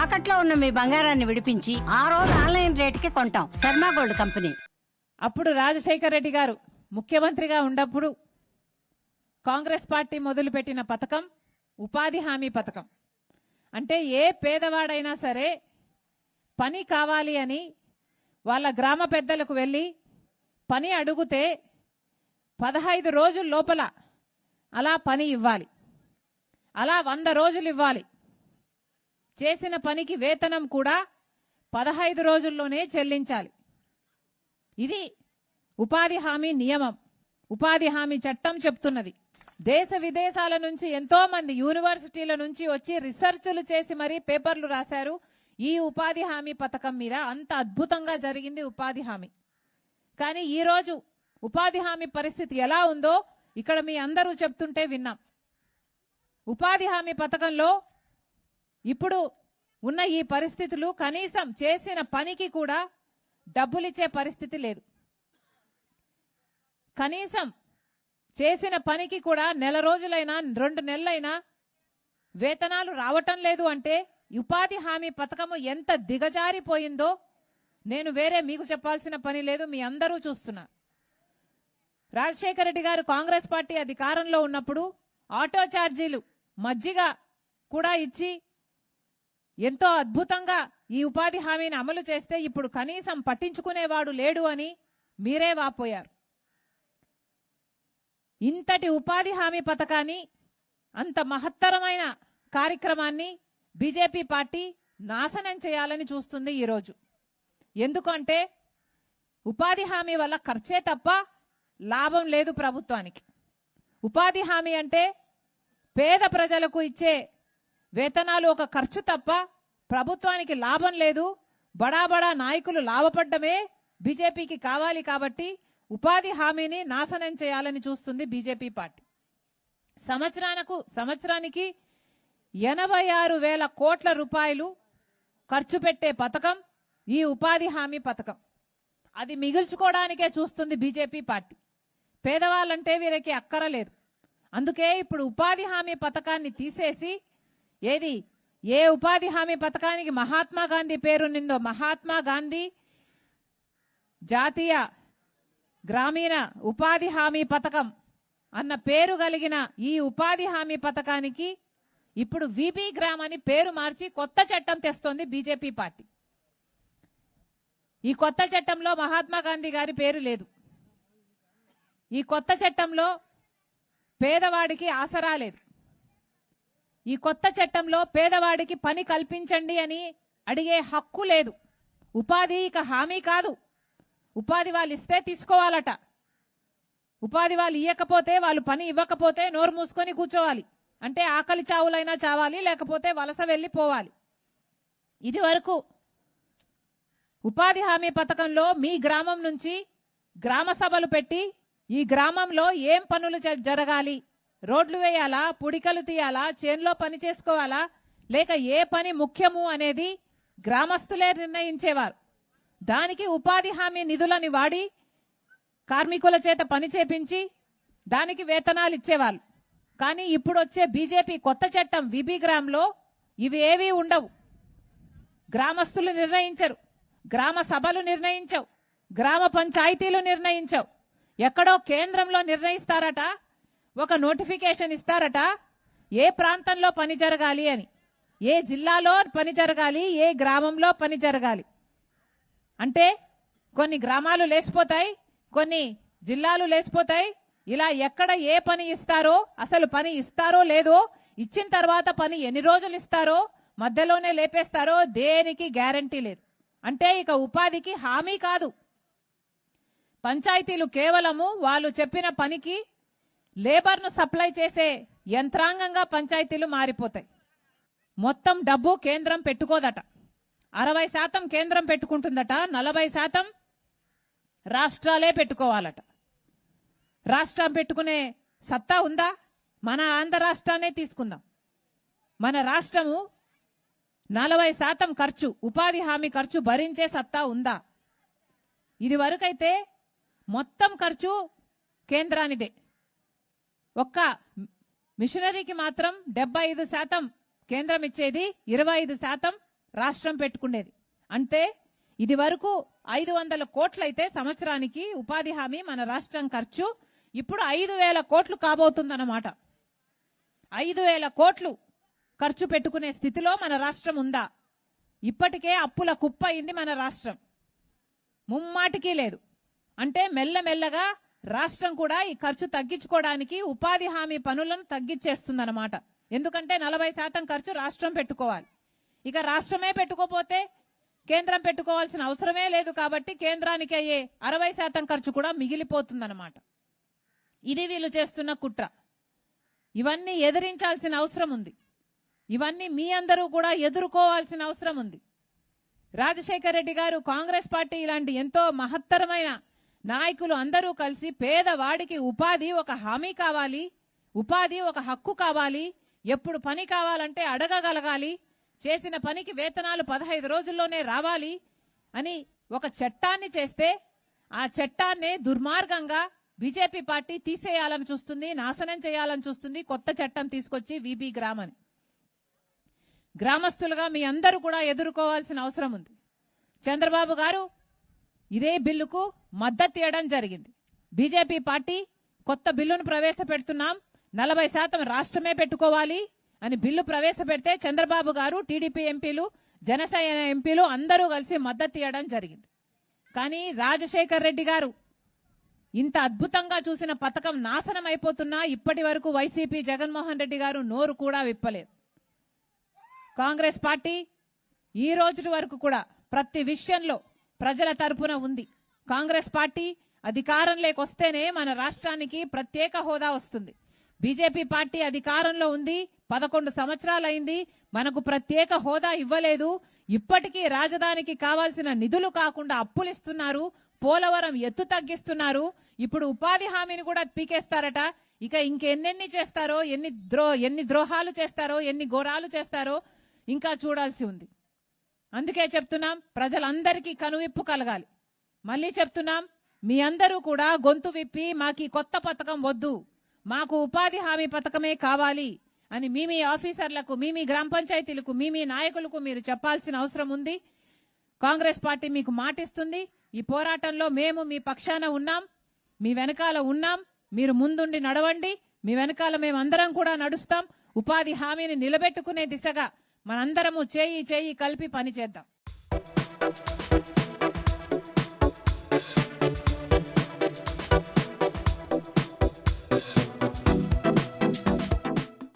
తాకట్లో ఉన్న మీ బంగారాన్ని విడిపించి ఆ రోజు ఆన్లైన్ రేటుకి కొంటాం. Sharma gold company. అప్పుడు రాజశేఖర రెడ్డి గారు ముఖ్యమంత్రిగా ఉన్నప్పుడు కాంగ్రెస్ పార్టీ మొదలుపెట్టిన పథకం ఉపాధి హామీ పథకం. అంటే ఏ పేదవాడైనా సరే పని కావాలి అని వాళ్ళ గ్రామ పెద్దలకు వెళ్ళి పని అడిగితే 15 రోజుల లోపల అలా పని ఇవ్వాలి. అలా 100 రోజులు ఇవ్వాలి. చేసిన పనికి వేతనం కూడా 15 రోజుల్లోనే చెల్లించాలి. ఇది ఉపాధి హామీ నియమం. ఉపాధి హామీ చట్టం చెప్తున్నది. దేశ విదేశాల నుంచి ఎంతో మంది యూనివర్సిటీల నుంచి వచ్చి రీసెర్చ్లు చేసి మరీ పేపర్లు రాశారు ఈ ఉపాధి హామీ పథకం మీద. అంత అద్భుతంగా జరిగింది ఉపాధి హామీ. కానీ ఈరోజు ఉపాధి హామీ పరిస్థితి ఎలా ఉందో ఇక్కడ మీ అందరూ చెప్తుంటే విన్నాం. ఉపాధి హామీ పథకంలో ఇప్పుడు ఉన్న ఈ పరిస్థితులు కనీసం చేసిన పనికి కూడా డబ్బులిచ్చే పరిస్థితి లేదు. కనీసం చేసిన పనికి కూడా నెల రోజులైనా 2 నెలలైనా వేతనాలు రావటం లేదు. అంటే ఉపాధి హామీ పథకము ఎంత దిగజారిపోయిందో నేను వేరే మీకు చెప్పాల్సిన పని లేదు, మీ అందరూ చూస్తున్నారు. రాజశేఖర రెడ్డి గారు కాంగ్రెస్ పార్టీ అధికారంలో ఉన్నప్పుడు ఆటో ఛార్జీలు మజ్జిగ కూడా ఇచ్చి ఎంతో అద్భుతంగా ఈ ఉపాధి హామీని అమలు చేస్తే ఇప్పుడు కనీసం పట్టించుకునేవాడు లేడు అని మీరే వాపోయారు. ఇంతటి ఉపాధి హామీ పథకాన్ని, అంత మహత్తరమైన కార్యక్రమాన్ని బీజేపీ పార్టీ నాశనం చేయాలని చూస్తుంది ఈరోజు. ఎందుకంటే ఉపాధి హామీ వల్ల ఖర్చే తప్ప లాభం లేదు ప్రభుత్వానికి. ఉపాధి హామీ అంటే పేద ప్రజలకు ఇచ్చే వేతనాలు ఒక ఖర్చు తప్ప ప్రభుత్వానికి లాభం లేదు. బడా బడా నాయకులు లాభపడ్డమే బీజేపీకి కావాలి. కాబట్టి ఉపాధి హామీని నాశనం చేయాలని చూస్తుంది బీజేపీ పార్టీ. సంవత్సరానికి 86,000 కోట్ల రూపాయలు ఖర్చు పెట్టే పథకం ఈ ఉపాధి హామీ పథకం. అది మిగిల్చుకోవడానికే చూస్తుంది బీజేపీ పార్టీ. పేదవాళ్ళంటే వీరికి అక్కరలేదు. అందుకే ఇప్పుడు ఉపాధి హామీ పథకాన్ని తీసేసి ఏ ఉపాధి హామీ పథకానికి మహాత్మా గాంధీ పేరునిందో మహాత్మా గాంధీ జాతీయ గ్రామీణ ఉపాధి హామీ పథకం అన్న పేరు కలిగిన ఈ ఉపాధి హామీ పథకానికి ఇప్పుడు విబి గ్రామ్ అని పేరు మార్చి కొత్త చట్టం తెస్తోంది బీజేపీ పార్టీ. ఈ కొత్త చట్టంలో మహాత్మా గాంధీ గారి పేరు లేదు. ఈ కొత్త చట్టంలో పేదవాడికి ఆసరా లేదు. ఈ కొత్త చట్టంలో పేదవాడికి పని కల్పించండి అని అడిగే హక్కు లేదు. ఉపాధి ఇక హామీ కాదు. ఉపాధి వాళ్ళు ఇస్తే తీసుకోవాలట. ఉపాధి వాళ్ళు ఇవ్వకపోతే, వాళ్ళు పని ఇవ్వకపోతే నోరు మూసుకొని కూర్చోవాలి. అంటే ఆకలి చావులైనా చావాలి, లేకపోతే వలస వెళ్ళిపోవాలి. ఇది వరకు ఉపాధి హామీ పథకంలో మీ గ్రామం నుంచి గ్రామ సభలు పెట్టి ఈ గ్రామంలో ఏం పనులు జరగాలి, రోడ్లు వేయాలా, పుడికలు తీయాలా, చేన్లో పని చేసుకోవాలా, లేక ఏ పని ముఖ్యము అనేది గ్రామస్తులే నిర్ణయించేవారు. దానికి ఉపాధి హామీ నిధులని వాడి కార్మికుల చేత పని చేపించి దానికి వేతనాలు ఇచ్చేవాళ్ళు. కానీ ఇప్పుడు వచ్చే బీజేపీ కొత్త చట్టం విబి గ్రామ్లో ఇవి ఏవీ ఉండవు. గ్రామస్తులు నిర్ణయించరు, గ్రామ సభలు నిర్ణయించవు, గ్రామ పంచాయతీలు నిర్ణయించవు. ఎక్కడో కేంద్రంలో నిర్ణయిస్తారట, ఒక నోటిఫికేషన్ ఇస్తారట ఏ ప్రాంతంలో పని జరగాలి అని, ఏ జిల్లాలో పని జరగాలి, ఏ గ్రామంలో పని జరగాలి. అంటే కొన్ని గ్రామాలు లేచిపోతాయి, కొన్ని జిల్లాలు లేచిపోతాయి. ఇలా ఎక్కడ ఏ పని ఇస్తారో, అసలు పని ఇస్తారో లేదో, ఇచ్చిన తర్వాత పని ఎన్ని రోజులు ఇస్తారో, మధ్యలోనే లేపేస్తారో దేనికి గ్యారంటీ లేదు. అంటే ఇక ఉపాధికి హామీ కాదు. పంచాయతీలు కేవలము వాళ్ళు చెప్పిన పనికి లేబర్ను సప్లై చేసే యంత్రాంగంగా పంచాయతీలు మారిపోతాయి. మొత్తం డబ్బు కేంద్రం పెట్టుకోదట. 60% కేంద్రం పెట్టుకుంటుందట, 40% రాష్ట్రాలే పెట్టుకోవాలట. రాష్ట్రం పెట్టుకునే సత్తా ఉందా? మన ఆంధ్ర రాష్ట్రాన్నే తీసుకుందాం. మన రాష్ట్రము 40% ఖర్చు, ఉపాధి హామీ ఖర్చు భరించే సత్తా ఉందా? ఇది వరకైతే మొత్తం ఖర్చు కేంద్రానిదే. ఒక్క మిషనరీకి మాత్రం 75% కేంద్రం ఇచ్చేది, 25% రాష్ట్రం పెట్టుకునేది. అంటే ఇది వరకు 500 కోట్లయితే సంవత్సరానికి ఉపాధి హామీ మన రాష్ట్రం ఖర్చు ఇప్పుడు 5,000 కోట్లు కాబోతుందన్నమాట. 5,000 కోట్లు ఖర్చు పెట్టుకునే స్థితిలో మన రాష్ట్రం ఉందా? ఇప్పటికే అప్పుల కుప్ప అయింది మన రాష్ట్రం, ముమ్మాటికి లేదు. అంటే మెల్లమెల్లగా రాష్ట్రం కూడా ఈ ఖర్చు తగ్గించుకోవడానికి ఉపాధి హామీ పనులను తగ్గించేస్తుందన్నమాట. ఎందుకంటే 40% ఖర్చు రాష్ట్రం పెట్టుకోవాలి. ఇక రాష్ట్రమే పెట్టుకోపోతే కేంద్రం పెట్టుకోవాల్సిన అవసరమే లేదు. కాబట్టి కేంద్రానికి అయ్యే 60% ఖర్చు కూడా మిగిలిపోతుందన్నమాట. ఇది వీళ్ళు చేస్తున్న కుట్ర. ఇవన్నీ ఎదిరించాల్సిన అవసరం ఉంది. ఇవన్నీ మీ అందరూ కూడా ఎదుర్కోవాల్సిన అవసరం ఉంది. రాజశేఖర్ రెడ్డి గారు, కాంగ్రెస్ పార్టీ ఇలాంటి ఎంతో మహత్తరమైన నాయకులు అందరూ కలిసి పేదవాడికి ఉపాధి ఒక హామీ కావాలి, ఉపాధి ఒక హక్కు కావాలి, ఎప్పుడు పని కావాలంటే అడగగలగాలి, చేసిన పనికి వేతనాలు 15 రోజుల్లోనే రావాలి అని ఒక చట్టాన్ని చేస్తే ఆ చట్టాన్నే దుర్మార్గంగా బీజేపీ పార్టీ తీసేయాలని చూస్తుంది, నాశనం చేయాలని చూస్తుంది. కొత్త చట్టం తీసుకొచ్చి వీబీ గ్రామ్ అని గ్రామస్తులుగా మీ అందరూ కూడా ఎదుర్కోవాల్సిన అవసరం ఉంది. చంద్రబాబు గారు ఇదే బిల్లుకు మద్దతు ఇవ్వడం జరిగింది. బీజేపీ పార్టీ కొత్త బిల్లును ప్రవేశపెడుతున్నాం, 40% రాష్ట్రమే పెట్టుకోవాలి అని బిల్లు ప్రవేశపెడితే చంద్రబాబు గారు, టీడీపీ ఎంపీలు, జనసేన ఎంపీలు అందరూ కలిసి మద్దతు ఇవ్వడం జరిగింది. కానీ రాజశేఖర్ రెడ్డి గారు ఇంత అద్భుతంగా చూసిన పథకం నాశనం అయిపోతున్నా ఇప్పటి వరకు వైసీపీ జగన్మోహన్ రెడ్డి గారు నోరు కూడా విప్పలేదు. కాంగ్రెస్ పార్టీ ఈ రోజు వరకు కూడా ప్రతి విషయంలో ప్రజల తరపున ఉంది. కాంగ్రెస్ పార్టీ అధికారంలోకి వస్తేనే మన రాష్ట్రానికి ప్రత్యేక హోదా వస్తుంది. బీజేపీ పార్టీ అధికారంలో ఉంది, 11 సంవత్సరాలైంది, మనకు ప్రత్యేక హోదా ఇవ్వలేదు. ఇప్పటికీ రాజధానికి కావాల్సిన నిధులు కాకుండా అప్పులిస్తున్నారు, పోలవరం ఎత్తు తగ్గిస్తున్నారు, ఇప్పుడు ఉపాధి హామీని కూడా పీకేస్తారట. ఇక ఇంకెన్నెన్ని చేస్తారో, ఎన్ని ద్రోహాలు చేస్తారో, ఎన్ని ఘోరాలు చేస్తారో ఇంకా చూడాల్సి ఉంది. అందుకే చెప్తున్నాం, ప్రజలందరికీ కనువిప్పు కలగాలి. మళ్ళీ చెప్తున్నాం, మీ అందరూ కూడా గొంతు విప్పి మాకు కొత్త పథకం వద్దు, మాకు ఉపాధి హామీ పథకమే కావాలి అని మీ ఆఫీసర్లకు, మీ గ్రామ పంచాయతీలకు, మీ నాయకులకు మీరు చెప్పాల్సిన అవసరం ఉంది. కాంగ్రెస్ పార్టీ మీకు మాటిస్తుంది. ఈ పోరాటంలో మేము మీ పక్షాన ఉన్నాం, మీ వెనకాల ఉన్నాం. మీరు ముందుండి నడవండి, మీ వెనకాల మేమందరం కూడా నడుస్తాం. ఉపాధి హామీని నిలబెట్టుకునే దిశగా మనందరము చేయి చేయి కలిపి పనిచేద్దాం.